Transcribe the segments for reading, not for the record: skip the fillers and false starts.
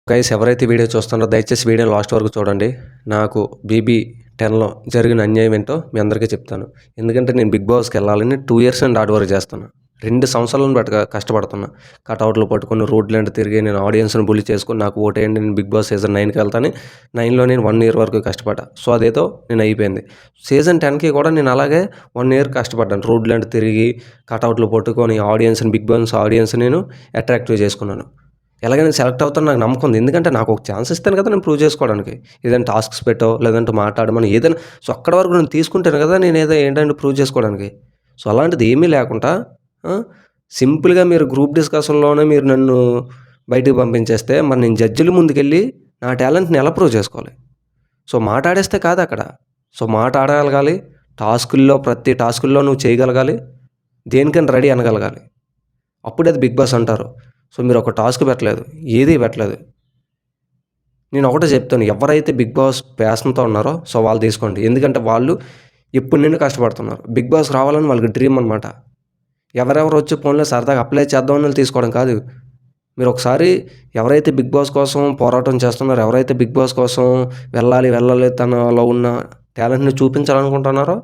Guys ఎవరైతే video చూస్తున్నారో దయచేసి వీడియో లాస్ట్ వరకు చూడండి. నాకు BB10లో జరిగిన అన్యాయం ఏంటో మీ అందరికీ చెప్తాను. ఎందుకంటే నేను బిగ్ బాస్కి వెళ్ళాలని 2 ఇయర్స్ నుండి హార్డ్ వర్క్ చేస్తున్నా. 2 సంవత్సరాలను బట్టి కష్టపడుతున్నా. కటౌట్లు పట్టుకుని రోడ్లంటే తిరిగి నేను ఆడియన్స్ని బుల్లి చేసుకుని నాకు ఓటేయండి నేను బిగ్ బాస్ సీజన్ 9కి వెళ్తాను. 9లో నేను 1 ఇయర్ వరకు కష్టపడ్డా. సో అదేదో నేను అయిపోయింది. సీజన్ 10కి కూడా నేను అలాగే 1 ఇయర్ కష్టపడ్డాను. రోడ్లంటే తిరిగి కటౌట్లు పట్టుకొని ఆడియన్స్ని బిగ్ బాస్ ఆడియన్స్ నేను అట్రాక్టివ్ చేసుకున్నాను. ఎలాగైనా సెలెక్ట్ అవుతాను నాకు నమ్మకం ఉంది. ఎందుకంటే నాకు ఒక ఛాన్స్ ఇస్తాను కదా నేను ప్రూవ్ చేసుకోవడానికి. ఏదైనా టాస్క్స్ పెట్టో లేదంటే మాట్లాడమని ఏదైనా సో అక్కడి వరకు నేను తీసుకుంటాను కదా నేను ఏదో ఏంటంటే ప్రూవ్ చేసుకోవడానికి. సో అలాంటిది ఏమీ లేకుండా సింపుల్గా మీరు గ్రూప్ డిస్కషన్లోనే మీరు నన్ను బయటికి పంపించేస్తే మరి నేను జడ్జిల ముందుకెళ్ళి నా టాలెంట్ని ఎలా ప్రూవ్ చేసుకోవాలి? సో మాట్లాడేస్తే కాదు అక్కడ. సో మాట్లాడగలగాలి. ప్రతి టాస్కుల్లో నువ్వు చేయగలగాలి. దేనికైనా రెడీ అనగలగాలి. అప్పుడే అది బిగ్ బాస్ అంటారు. సో మీరు ఒక టాస్క్ పెట్టలేదు, ఏదీ పెట్టలేదు. నేను ఒకటే చెప్తాను, ఎవరైతే బిగ్ బాస్ ప్యాషన్తో ఉన్నారో సో వాళ్ళు తీసుకోండి. ఎందుకంటే వాళ్ళు ఎప్పటి నుండి కష్టపడుతున్నారు. బిగ్ బాస్ రావాలని వాళ్ళకి డ్రీమ్ అనమాట. ఎవరెవరు వచ్చి ఫోన్లో సరదాగా అప్లై చేద్దామని తీసుకోవడం కాదు. మీరు ఒకసారి ఎవరైతే బిగ్ బాస్ కోసం పోరాటం చేస్తున్నారో, ఎవరైతే బిగ్ బాస్ కోసం వెళ్ళాలి తనలో ఉన్న టాలెంట్ని చూపించాలనుకుంటున్నారో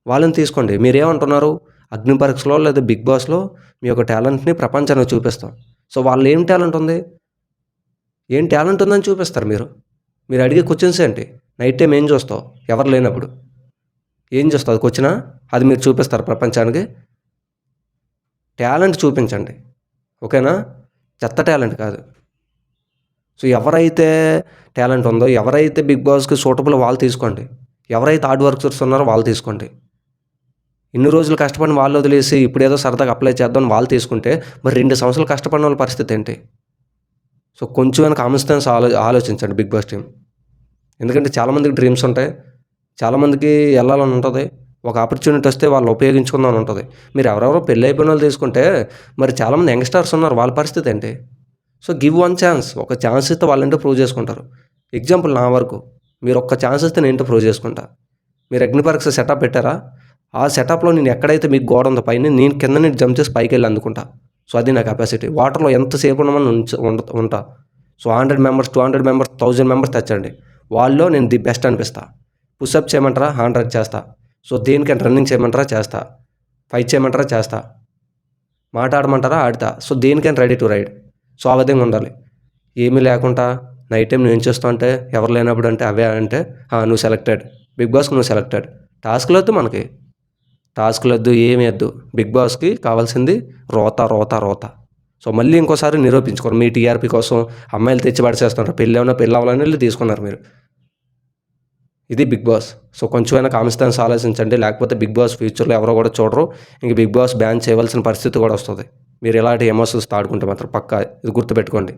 వాళ్ళని తీసుకోండి. మీరేమంటున్నారు? అగ్ని పరీక్షలో లేదా బిగ్ బాస్లో మీ యొక్క టాలెంట్ని ప్రపంచానికి చూపిస్తాం. సో వాళ్ళు ఏం టాలెంట్ ఉంది, ఏం టాలెంట్ ఉందని చూపిస్తారు. మీరు అడిగే క్వశ్చన్స్ ఏంటి? నైట్ టైం ఏం చూస్తావు ఎవరు లేనప్పుడు? ఏం చూస్తావు? అది క్వశ్చనా? అది మీరు చూపిస్తారు ప్రపంచానికి. టాలెంట్ చూపించండి, ఓకేనా? చెత్త టాలెంట్ కాదు. సో ఎవరైతే టాలెంట్ ఉందో, ఎవరైతే బిగ్ బాస్కి సూటబుల్ వాళ్ళు తీసుకోండి. ఎవరైతే హార్డ్ వర్కర్స్ ఉన్నారో వాళ్ళు తీసుకోండి. ఇన్ని రోజులు కష్టపడిన వాళ్ళు వదిలేసి ఇప్పుడేదో సరదాగా అప్లై చేద్దామని వాళ్ళు తీసుకుంటే మరి 2 సంవత్సరాలు కష్టపడిన వాళ్ళ పరిస్థితి ఏంటి? సో కొంచెమైనా కామన్ సెన్స్ ఆలోచించండి బిగ్ బాస్ టీం. ఎందుకంటే చాలామందికి డ్రీమ్స్ ఉంటాయి, చాలామందికి వెళ్ళాలని ఉంటుంది. ఒక ఆపర్చునిటీ వస్తే వాళ్ళు ఉపయోగించుకుందామని ఉంటుంది. మీరు ఎవరెవరో పెళ్ళి అయిపోయిన వాళ్ళు తీసుకుంటే మరి చాలామంది యంగ్స్టర్స్ ఉన్నారు, వాళ్ళ పరిస్థితి ఏంటి? So give one chance. ఒక ఛాన్స్ ఇస్తే వాళ్ళంటే ప్రూవ్ చేసుకుంటారు. ఎగ్జాంపుల్ నా వరకు మీరు ఒక్క ఛాన్స్ ఇస్తే నేను ప్రూవ్ చేసుకుంటా. మీరు అగ్ని పరీక్ష సెటప్ పెట్టారా? ఆ సెటప్లో నేను ఎక్కడైతే మీకు గోడ ఉందో పైన నేను కింద నుంచి జంప్ చేసి పైకి వెళ్ళి అందుకుంటా. సో అది నా కెపాసిటీ. వాటర్లో ఎంతసేపు ఉండమని ఉంటా. సో 100 మెంబర్స్ 200 మెంబర్స్ 1000 మెంబర్స్ తెచ్చండి, వాళ్ళలో నేను ది బెస్ట్ అనిపిస్తా. పుషప్ చేయమంటారా? 100 చేస్తా. సో దేనికైనా రన్నింగ్ చేయమంటారా? చేస్తా. ఫైట్ చేయమంటారా? చేస్తా. మాట్లాడమంటారా? ఆడతా. సో దేనికైనా రెడీ టు రైడ్. సో ఆ విధంగా ఉండాలి. ఏమీ లేకుండా నైట్ టైం నువ్వు ఏం చేస్తావు అంటే ఎవరు లేనప్పుడు అంటే అవే అంటే నువ్వు సెలెక్టెడ్, బిగ్ బాస్కి నువ్వు సెలెక్టెడ్. టాస్క్లు వద్దు, మనకి టాస్క్లు వద్దు, ఏమీ వద్దు. బిగ్ బాస్కి కావాల్సింది రోత. సో మళ్ళీ ఇంకోసారి నిరూపించుకోరు. మీ టీఆర్పీ కోసం అమ్మాయిలు తెచ్చి పడిచేస్తున్నారు. పెళ్ళి అవ్వాలని వెళ్ళి తీసుకున్నారు మీరు. ఇది బిగ్ బాస్. సో కొంచెమైనా కామన్ సెన్స్ ఆలోచించండి. లేకపోతే బిగ్ బాస్ ఫ్యూచర్లో ఎవరో కూడా చూడరు. ఇంక బిగ్ బాస్ బ్యాన్ చేయవలసిన పరిస్థితి కూడా వస్తుంది. మీరు ఇలాంటి ఎమోషన్స్తో ఆడుకుంటే మాత్రం పక్కా ఇది గుర్తుపెట్టుకోండి.